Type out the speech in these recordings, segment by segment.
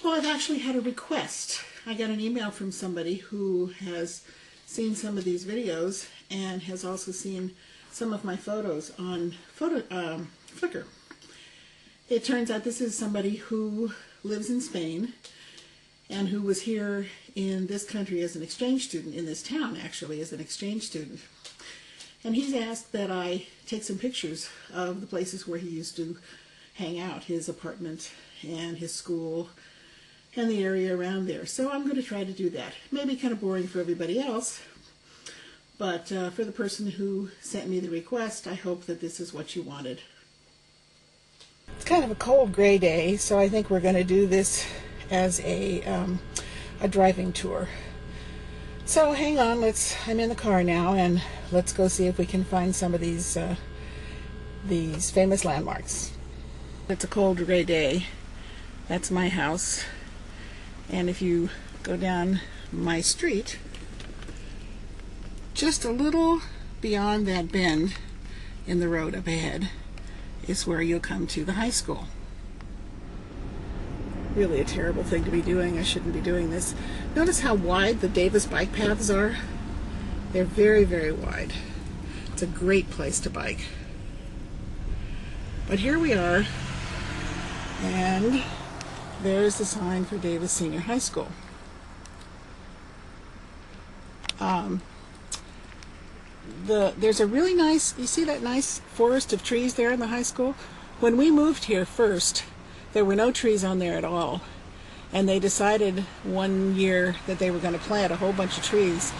Well, I've actually had a request. I got an email from somebody who has seen some of these videos and has also seen some of my photos on Flickr. It turns out this is somebody who lives in Spain and who was here in this country as an exchange student, in this town actually, as an exchange student. And he's asked that I take some pictures of the places where he used to hang out, his apartment and his school and the area around there. So I'm going to try to do that. Maybe kind of boring for everybody else, but for the person who sent me the request, I hope that this is what you wanted. It's kind of a cold gray day, so I think we're going to do this as a driving tour. So hang on, I'm in the car now, and let's go see if we can find some of these famous landmarks. It's a cold gray day. That's my house. And if you go down my street, just a little beyond that bend in the road up ahead is where you'll come to the high school. Really a terrible thing to be doing. I shouldn't be doing this. Notice how wide the Davis bike paths are. They're very, very wide. It's a great place to bike. But here we are, and there's the sign for Davis Senior High School. There's a really nice, you see that nice forest of trees there in the high school? When we moved here first, there were no trees on there at all. And they decided one year that they were going to plant a whole bunch of trees.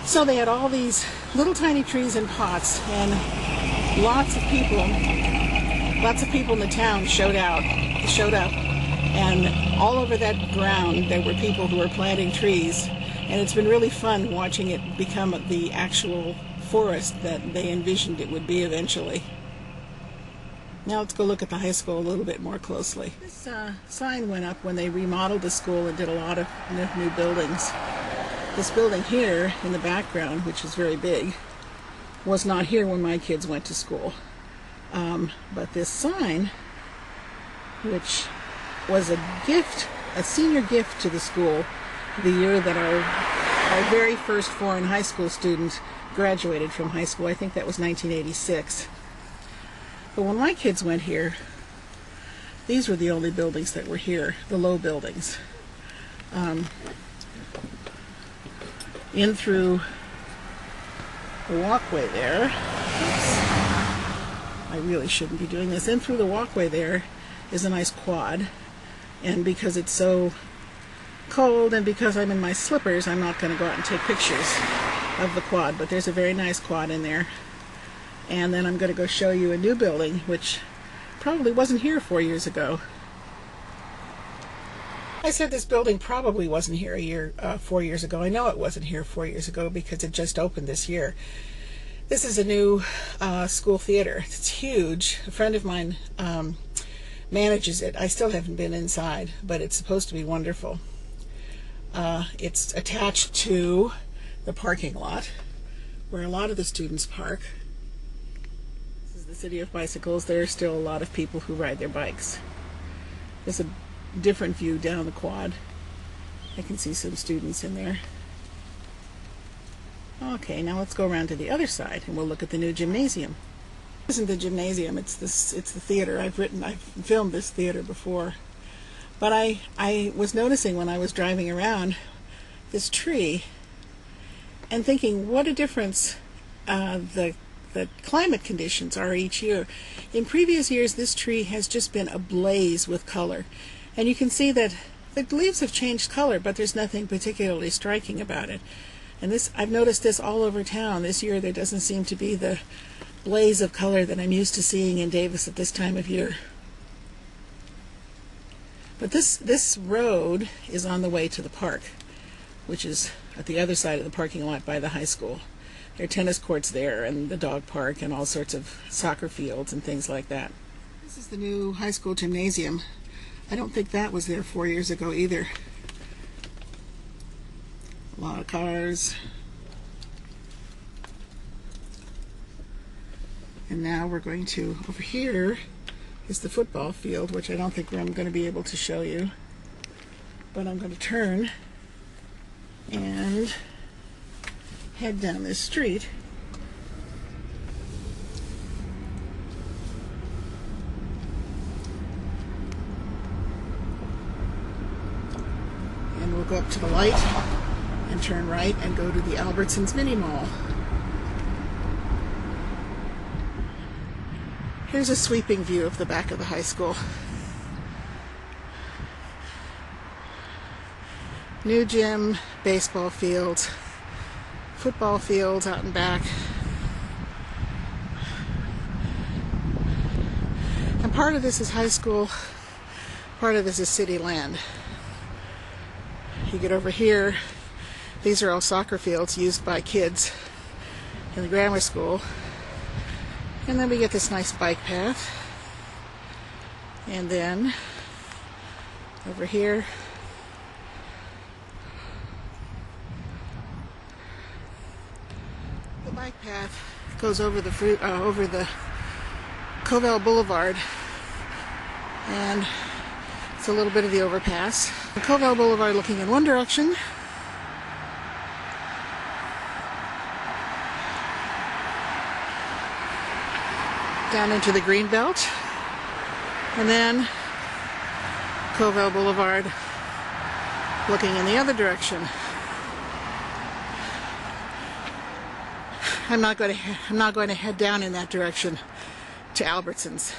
So they had all these little tiny trees in pots, and lots of people in the town showed up. And all over that ground there were people who were planting trees. And it's been really fun watching it become the actual forest that they envisioned it would be eventually. Now let's go look at the high school a little bit more closely. This sign went up when they remodeled the school and did a lot of new buildings. This building here in the background, which is very big, was not here when my kids went to school. But this sign, which was a gift, a senior gift to the school, the year that our very first foreign high school student graduated from high school. I think that was 1986. But when my kids went here, these were the only buildings that were here, the low buildings. In through the walkway there, oops, I really shouldn't be doing this, in through the walkway there is a nice quad, and because it's so cold and because I'm in my slippers, I'm not going to go out and take pictures of the quad, but there's a very nice quad in there. And then I'm going to go show you a new building, which probably wasn't here 4 years ago. I said this building probably wasn't here 4 years ago. I know it wasn't here 4 years ago because it just opened this year. This is a new school theater. It's huge. A friend of mine manages it. I still haven't been inside, but it's supposed to be wonderful. It's attached to the parking lot where a lot of the students park. This is the city of bicycles. There are still a lot of people who ride their bikes. There's a different view down the quad. I can see some students in there. Okay, now let's go around to the other side and we'll look at the new gymnasium. This isn't the gymnasium, it's the theater. I've filmed this theater before. But I was noticing when I was driving around this tree and thinking what a difference the climate conditions are each year. In previous years, this tree has just been ablaze with color. And you can see that the leaves have changed color, but there's nothing particularly striking about it. And this, I've noticed this all over town. This year there doesn't seem to be the blaze of color that I'm used to seeing in Davis at this time of year. But this road is on the way to the park, which is at the other side of the parking lot by the high school. There are tennis courts there and the dog park and all sorts of soccer fields and things like that. This is the new high school gymnasium. I don't think that was there 4 years ago either. A lot of cars. And now we're going to, over here is the football field, which I don't think I'm going to be able to show you. But I'm going to turn and head down this street. And we'll go up to the light and turn right and go to the Albertsons Mini Mall. Here's a sweeping view of the back of the high school. New gym, baseball fields, football fields out and back. And part of this is high school, part of this is city land. You get over here, these are all soccer fields used by kids in the grammar school. And then we get this nice bike path. And then over here, the bike path goes over the Covell Boulevard, and it's a little bit of the overpass. The Covell Boulevard looking in one direction, down into the green belt, and then Covell Boulevard looking in the other direction. I'm not going to head down in that direction to Albertsons.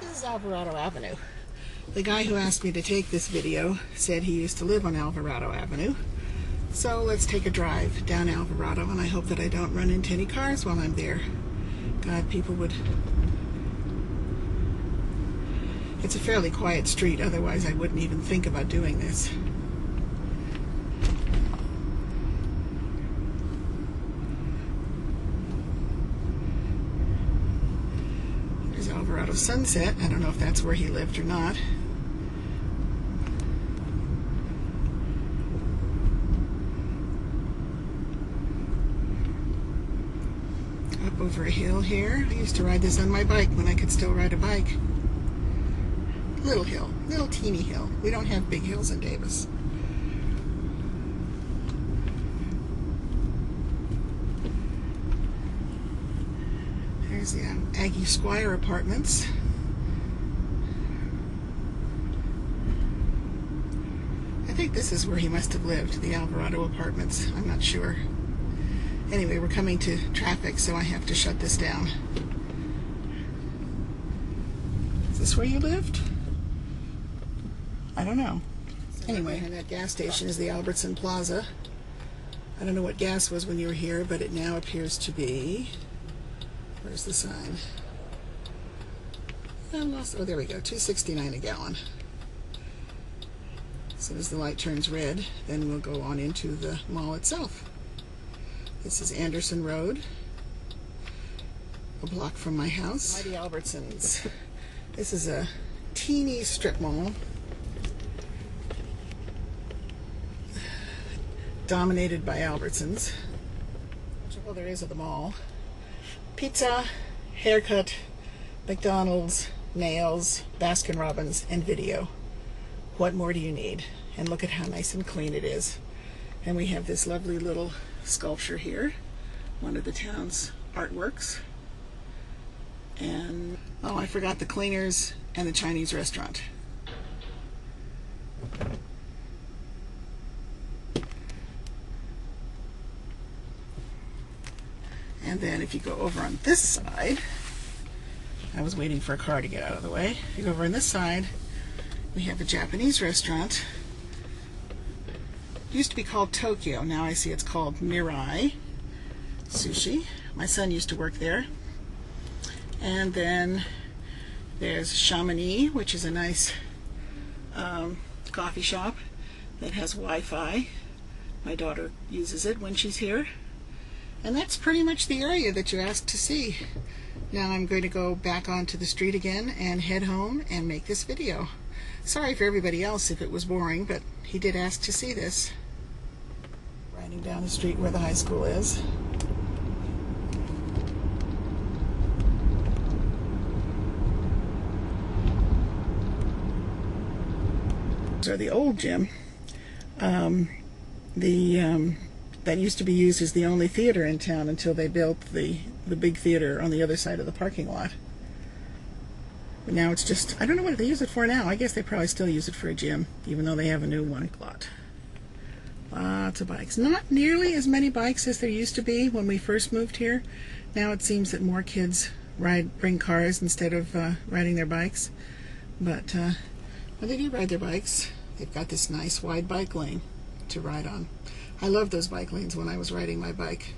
This is Alvarado Avenue. The guy who asked me to take this video said he used to live on Alvarado Avenue. So let's take a drive down Alvarado, and I hope that I don't run into any cars while I'm there. God, people would... It's a fairly quiet street, otherwise I wouldn't even think about doing this. There's Alvarado Sunset. I don't know if that's where he lived or not. Up over a hill here. I used to ride this on my bike when I could still ride a bike. Little hill, little teeny hill. We don't have big hills in Davis. There's the Aggie Squire Apartments. I think this is where he must have lived, the Alvarado Apartments. I'm not sure. Anyway, we're coming to traffic, so I have to shut this down. Is this where you lived? I don't know. Anyway, and that gas station is the Albertson Plaza. I don't know what gas was when you were here, but it now appears to be... Where's the sign? I lost... Oh, there we go. $2.69 a gallon. As soon as the light turns red, then we'll go on into the mall itself. This is Anderson Road, a block from my house. Mighty Albertsons. This is a teeny strip mall dominated by Albertsons. Which is all there is of the mall. Pizza, haircut, McDonald's, nails, Baskin-Robbins, and video. What more do you need? And look at how nice and clean it is. And we have this lovely little sculpture here, one of the town's artworks. And oh, I forgot the cleaners and the Chinese restaurant. And then if you go over on this side, I was waiting for a car to get out of the way. If you go over on this side, we have a Japanese restaurant. It used to be called Tokyo. Now I see it's called Mirai Sushi. My son used to work there. And then there's Chamonix, which is a nice coffee shop that has Wi-Fi. My daughter uses it when she's here. And that's pretty much the area that you asked to see. Now I'm going to go back onto the street again and head home and make this video. Sorry for everybody else if it was boring, but he did ask to see this. Riding down the street where the high school is. These are the old gym. That used to be used as the only theater in town until they built the big theater on the other side of the parking lot. But now it's just, I don't know what they use it for now. I guess they probably still use it for a gym, even though they have a new one lot. Lots of bikes. Not nearly as many bikes as there used to be when we first moved here. Now it seems that more kids bring cars instead of riding their bikes. But when they do ride their bikes, they've got this nice wide bike lane to ride on. I loved those bike lanes when I was riding my bike